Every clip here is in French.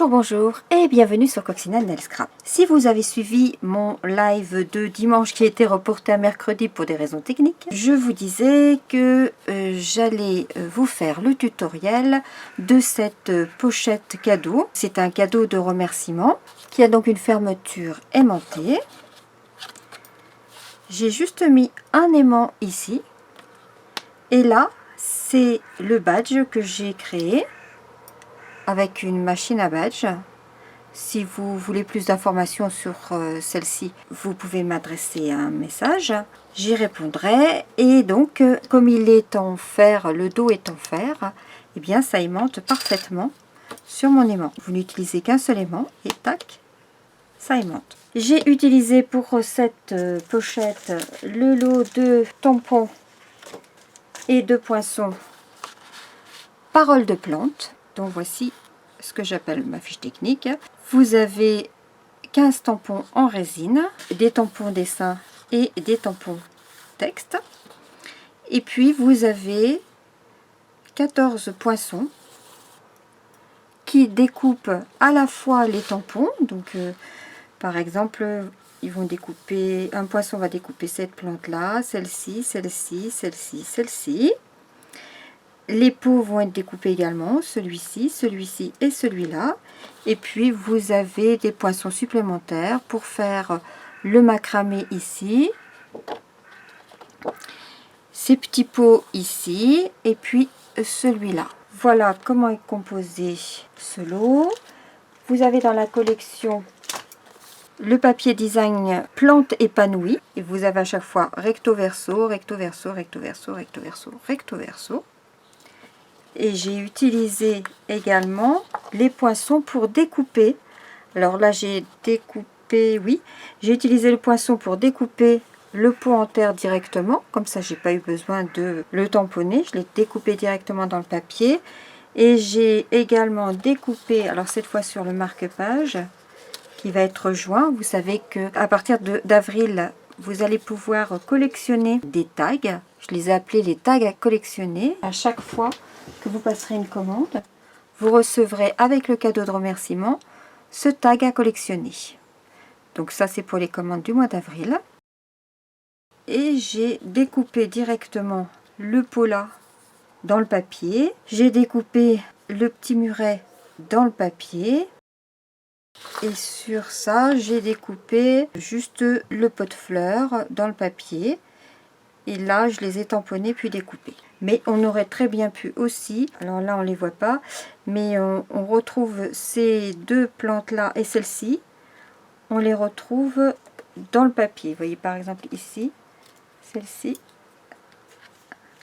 Bonjour, bonjour et bienvenue sur Coccinelle Nail Scrap. Si vous avez suivi mon live de dimanche qui a été reporté à mercredi pour des raisons techniques, je vous disais que j'allais vous faire le tutoriel de cette pochette cadeau. C'est un cadeau de remerciement qui a donc une fermeture aimantée. J'ai juste mis un aimant ici et là c'est le badge que j'ai créé avec une machine à badge. Si vous voulez plus d'informations sur celle-ci, vous pouvez m'adresser un message, j'y répondrai. Et donc, comme il est en fer, le dos est en fer, et bien ça aimante parfaitement sur mon aimant. Vous n'utilisez qu'un seul aimant et tac, ça aimante. J'ai utilisé pour cette pochette le lot de tampons et de poinçons Parole de plante. Donc voici ce que j'appelle ma fiche technique. Vous avez 15 tampons en résine, des tampons dessin et des tampons texte. Et puis vous avez 14 poinçons qui découpent à la fois les tampons. Donc par exemple, ils vont découper, un poinçon va découper cette plante là, celle-ci, celle-ci, celle-ci, celle-ci. Les pots vont être découpés également, celui-ci, celui-ci et celui-là. Et puis vous avez des poinçons supplémentaires pour faire le macramé ici. Ces petits pots ici et puis celui-là. Voilà comment est composé ce lot. Vous avez dans la collection le papier design plante épanouie. Et vous avez à chaque fois recto verso, recto verso, recto verso, recto verso, recto verso. Et j'ai utilisé également les poinçons pour découper. Alors là j'ai découpé, oui, j'ai utilisé le poinçon pour découper le pot en terre directement. Comme ça j'ai pas eu besoin de le tamponner, je l'ai découpé directement dans le papier. Et j'ai également découpé, alors cette fois sur le marque-page qui va être joint. Vous savez que à partir d'avril vous allez pouvoir collectionner des tags. Je les ai appelés les tags à collectionner. À chaque fois que vous passerez une commande, vous recevrez avec le cadeau de remerciement ce tag à collectionner. Donc ça c'est pour les commandes du mois d'avril. Et j'ai découpé directement le pot là dans le papier. J'ai découpé le petit muret dans le papier. Et sur ça, j'ai découpé juste le pot de fleurs dans le papier. Et là, je les ai tamponnés puis découpés. Mais on aurait très bien pu aussi, alors là on ne les voit pas, mais on retrouve ces deux plantes-là et celle-ci, on les retrouve dans le papier. Vous voyez par exemple ici, celle-ci,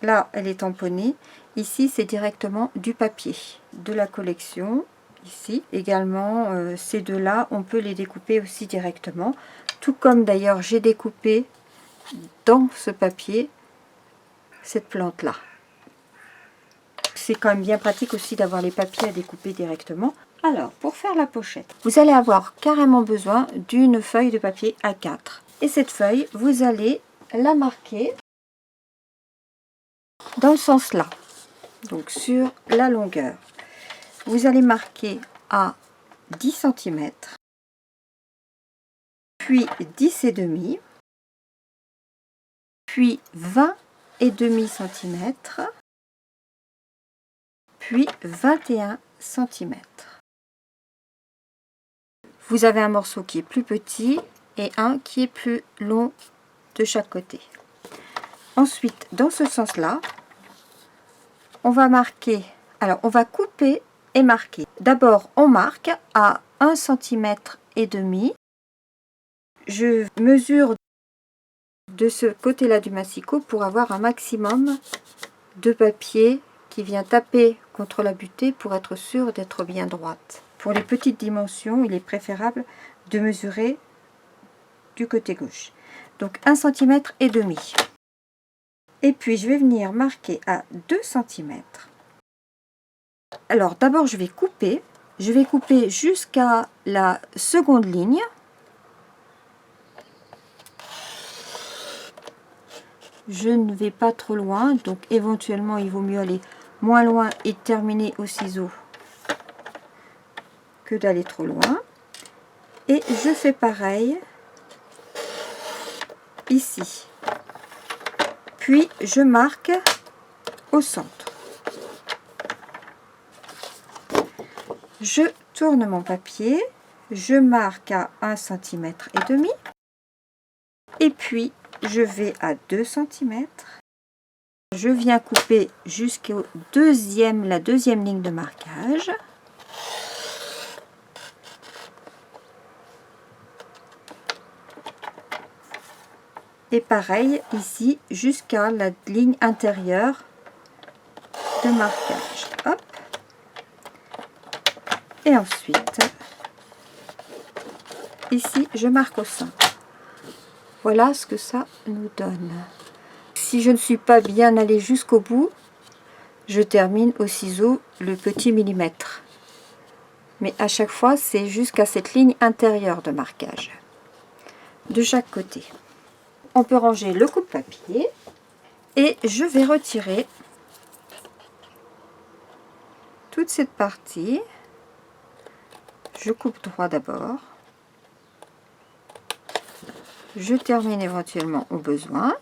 là elle est tamponnée. Ici, c'est directement du papier de la collection. Ici également, ces deux-là, on peut les découper aussi directement. Tout comme d'ailleurs, j'ai découpé dans ce papier cette plante-là. C'est quand même bien pratique aussi d'avoir les papiers à découper directement. Alors, pour faire la pochette, vous allez avoir carrément besoin d'une feuille de papier A4. Et cette feuille, vous allez la marquer dans le sens là. Donc sur la longueur. Vous allez marquer à 10 cm, puis 10,5, puis 20,5 cm, puis 21 cm. Vous avez un morceau qui est plus petit et un qui est plus long de chaque côté. Ensuite, dans ce sens-là, on va marquer, alors on va couper et marquer. D'abord, on marque à 1,5 cm. Je mesure de ce côté-là du massicot pour avoir un maximum de papier qui vient taper contre la butée pour être sûr d'être bien droite. Pour les petites dimensions, il est préférable de mesurer du côté gauche. Donc 1,5 cm. Et puis je vais venir marquer à 2 cm. Alors d'abord je vais couper jusqu'à la seconde ligne. Je ne vais pas trop loin, donc éventuellement il vaut mieux aller moins loin et terminer au ciseau que d'aller trop loin. Et je fais pareil ici. Puis je marque au centre. Je tourne mon papier, je marque à 1,5 cm. Et puis je vais à 2 cm. Je viens couper jusqu'au la deuxième ligne de marquage. Et pareil ici jusqu'à la ligne intérieure de marquage. Hop. Et ensuite, ici, je marque au centre. Voilà ce que ça nous donne. Si je ne suis pas bien allée jusqu'au bout, je termine au ciseau le petit millimètre. Mais à chaque fois, c'est jusqu'à cette ligne intérieure de marquage. De chaque côté. On peut ranger le coupe-papier. Et je vais retirer toute cette partie. Je coupe droit d'abord. Je termine éventuellement au besoin.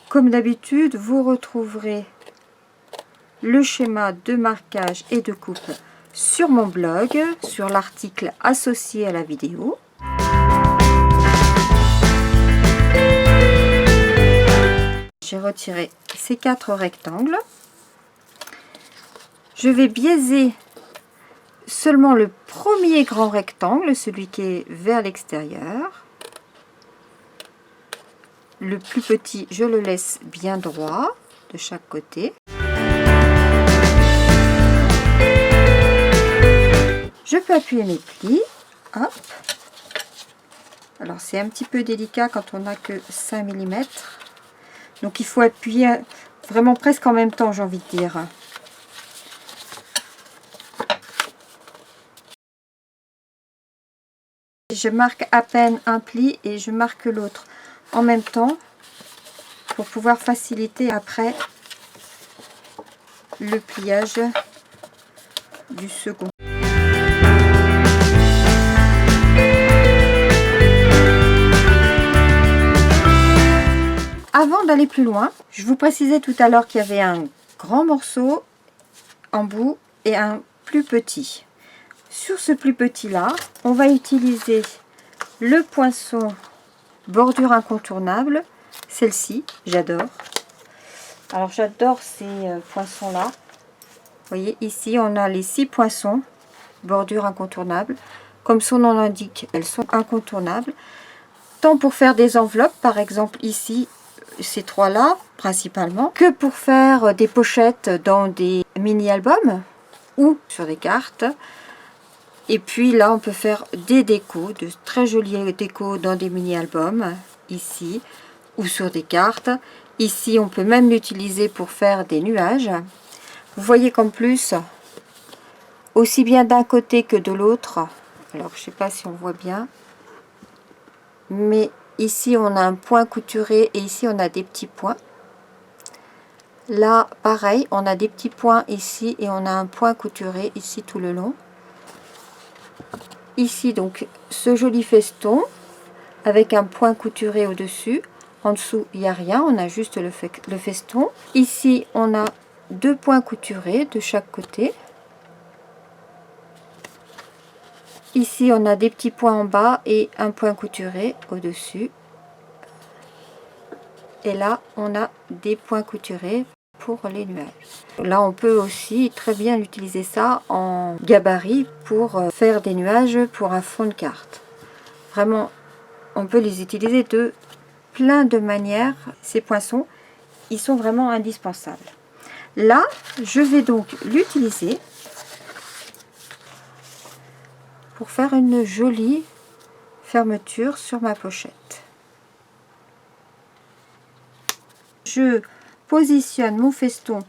Comme d'habitude, vous retrouverez le schéma de marquage et de coupe sur mon blog, sur l'article associé à la vidéo. J'ai retiré ces 4 rectangles. Je vais biaiser seulement le premier grand rectangle, celui qui est vers l'extérieur. Le plus petit, je le laisse bien droit de chaque côté. Je peux appuyer mes plis. Hop. Alors c'est un petit peu délicat quand on n'a que 5 mm. Donc il faut appuyer vraiment presque en même temps, j'ai envie de dire. Je marque à peine un pli et je marque l'autre en même temps pour pouvoir faciliter après le pliage du second. Avant d'aller plus loin, je vous précisais tout à l'heure qu'il y avait un grand morceau en bout et un plus petit. Sur ce plus petit là, on va utiliser le poinçon bordure incontournable. Celle-ci, j'adore. Alors j'adore ces poinçons là. Vous voyez ici on a les 6 poinçons bordure incontournable. Comme son nom l'indique, elles sont incontournables. Tant pour faire des enveloppes, par exemple ici, ces 3 là principalement, que pour faire des pochettes dans des mini-albums ou sur des cartes. Et puis là on peut faire des décos, de très jolies décos dans des mini-albums, ici, ou sur des cartes. Ici on peut même l'utiliser pour faire des nuages. Vous voyez qu'en plus, aussi bien d'un côté que de l'autre, alors je sais pas si on voit bien, mais ici on a un point couturé et ici on a des petits points. Là pareil, on a des petits points ici et on a un point couturé ici tout le long. Ici donc ce joli feston avec un point couturé au dessus. En dessous il n'y a rien, on a juste le feston. Ici on a 2 points couturés de chaque côté. Ici on a des petits points en bas et un point couturé au dessus. Et là on a des points couturés pour les nuages. Là on peut aussi très bien utiliser ça en gabarit pour faire des nuages pour un fond de carte. Vraiment on peut les utiliser de plein de manières. Ces poinçons ils sont vraiment indispensables. Là je vais donc l'utiliser pour faire une jolie fermeture sur ma pochette. Je positionne mon feston,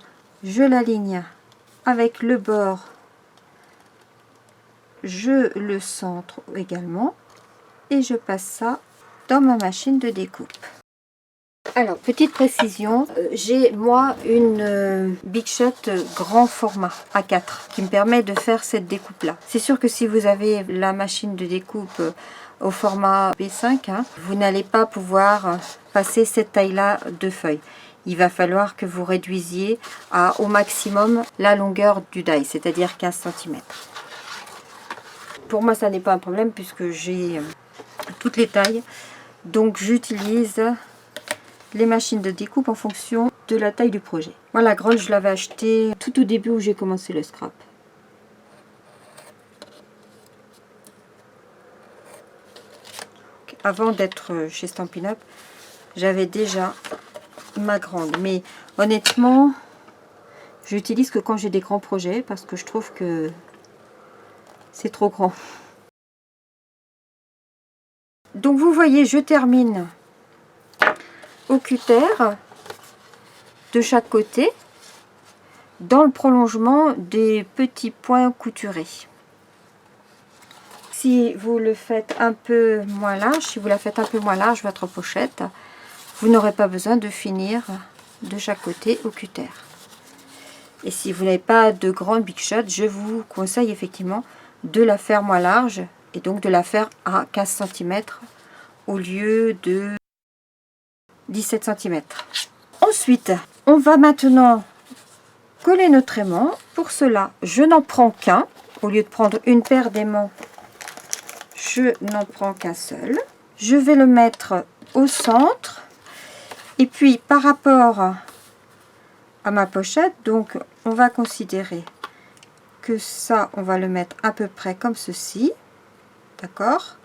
je l'aligne avec le bord, je le centre également et je passe ça dans ma machine de découpe. Alors, petite précision, j'ai moi une Big Shot grand format A4 qui me permet de faire cette découpe là. C'est sûr que si vous avez la machine de découpe au format B5, hein, vous n'allez pas pouvoir passer cette taille là de feuille. Il va falloir que vous réduisiez au maximum la longueur du die, c'est-à-dire 15 cm. Pour moi, ça n'est pas un problème puisque j'ai toutes les tailles. Donc, j'utilise les machines de découpe en fonction de la taille du projet. Moi, la grande, je l'avais achetée tout au début où j'ai commencé le scrap. Avant d'être chez Stampin' Up, j'avais déjà ma grande. Mais honnêtement, j'utilise que quand j'ai des grands projets parce que je trouve que c'est trop grand. Donc vous voyez, je termine au cutter de chaque côté dans le prolongement des petits points couturés. Si vous le faites un peu moins large, si vous la faites un peu moins large votre pochette, vous n'aurez pas besoin de finir de chaque côté au cutter. Et si vous n'avez pas de grande Big Shot, je vous conseille effectivement de la faire moins large et donc de la faire à 15 cm au lieu de 17 cm. Ensuite, on va maintenant coller notre aimant. Pour cela, je n'en prends qu'un. Au lieu de prendre une paire d'aimants, je n'en prends qu'un seul. Je vais le mettre au centre. Et puis, par rapport à ma pochette, donc on va considérer que ça, on va le mettre à peu près comme ceci. D'accord?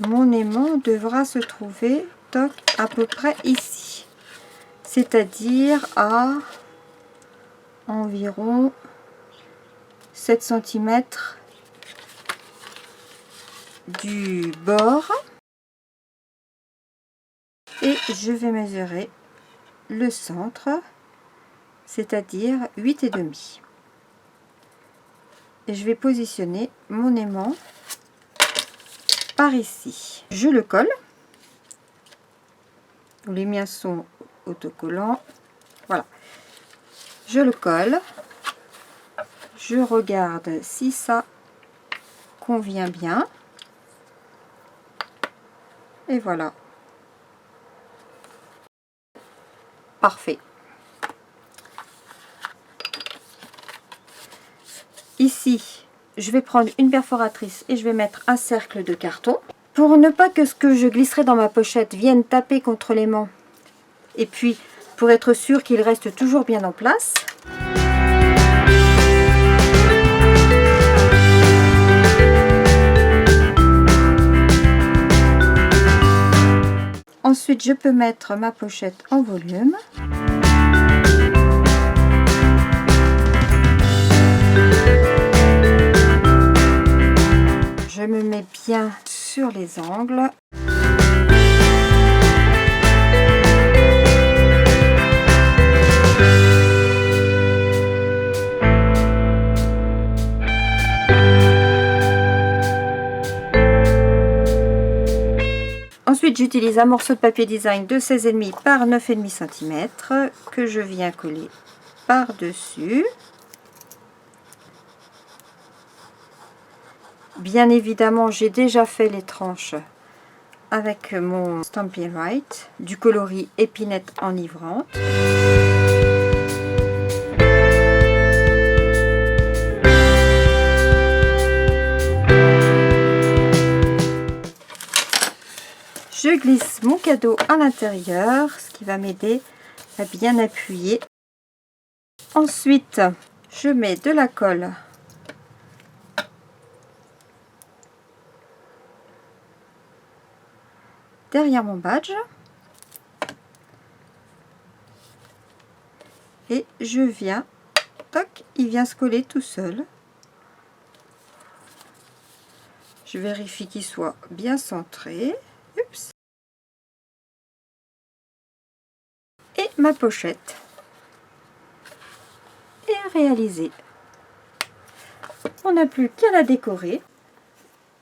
Mon aimant devra se trouver toc, à peu près ici. C'est-à-dire à environ 7 cm du bord. Et je vais mesurer le centre, c'est-à-dire 8,5. Et je vais positionner mon aimant par ici. Je le colle. Les miens sont autocollants. Voilà. Je le colle. Je regarde si ça convient bien. Et voilà. Parfait. Ici, je vais prendre une perforatrice et je vais mettre un cercle de carton. Pour ne pas que ce que je glisserai dans ma pochette vienne taper contre l'aimant, et puis pour être sûr qu'il reste toujours bien en place, ensuite je peux mettre ma pochette en volume. Je me mets bien sur les angles. Ensuite, j'utilise un morceau de papier design de 16,5 par 9,5 cm que je viens coller par-dessus. Bien évidemment, j'ai déjà fait les tranches avec mon Stampin' Right du coloris épinette enivrante. Je glisse mon cadeau à l'intérieur, ce qui va m'aider à bien appuyer. Ensuite, je mets de la colle derrière mon badge et je viens, toc, il vient se coller tout seul. Je vérifie qu'il soit bien centré. Oups. Et ma pochette est réalisée. On n'a plus qu'à la décorer.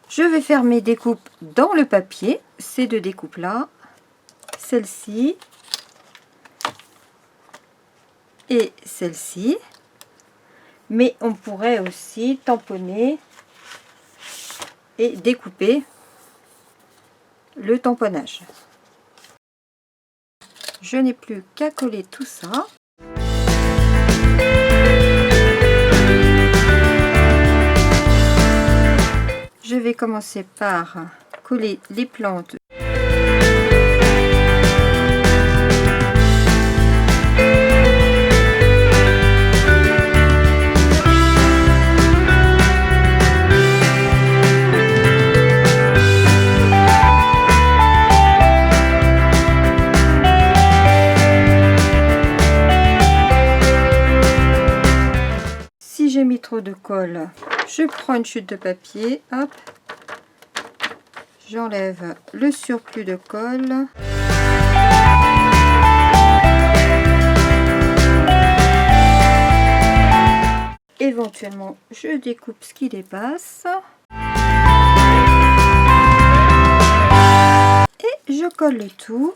Je vais faire mes découpes dans le papier, ces deux découpes là, celle-ci et celle-ci. Mais on pourrait aussi tamponner et découper le tamponnage. Je n'ai plus qu'à coller tout ça. Je vais commencer par coller les plantes. Si j'ai mis trop de colle, je prends une chute de papier, hop, j'enlève le surplus de colle. Éventuellement, je découpe ce qui dépasse. Et je colle le tout.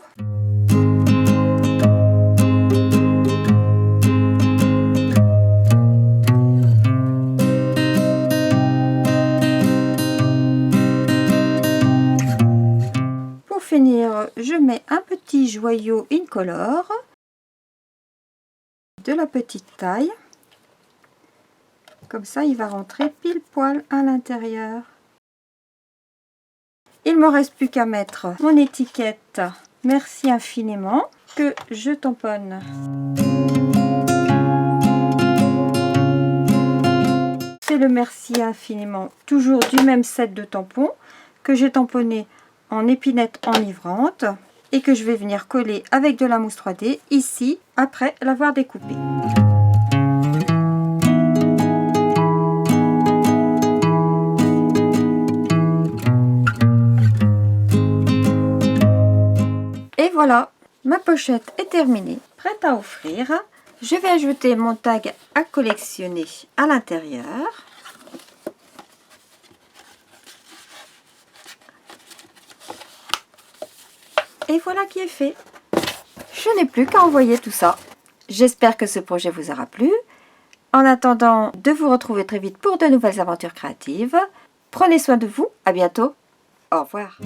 Pour finir, je mets un petit joyau incolore de la petite taille. Comme ça, il va rentrer pile poil à l'intérieur. Il me reste plus qu'à mettre mon étiquette « Merci infiniment » que je tamponne. C'est le merci infiniment, toujours du même set de tampons que j'ai tamponné en épinette enivrante et que je vais venir coller avec de la mousse 3D ici après l'avoir découpé. Et voilà, ma pochette est terminée, prête à offrir. Je vais ajouter mon tag à collectionner à l'intérieur. Et voilà qui est fait. Je n'ai plus qu'à envoyer tout ça. J'espère que ce projet vous aura plu. En attendant de vous retrouver très vite pour de nouvelles aventures créatives, prenez soin de vous, à bientôt, au revoir.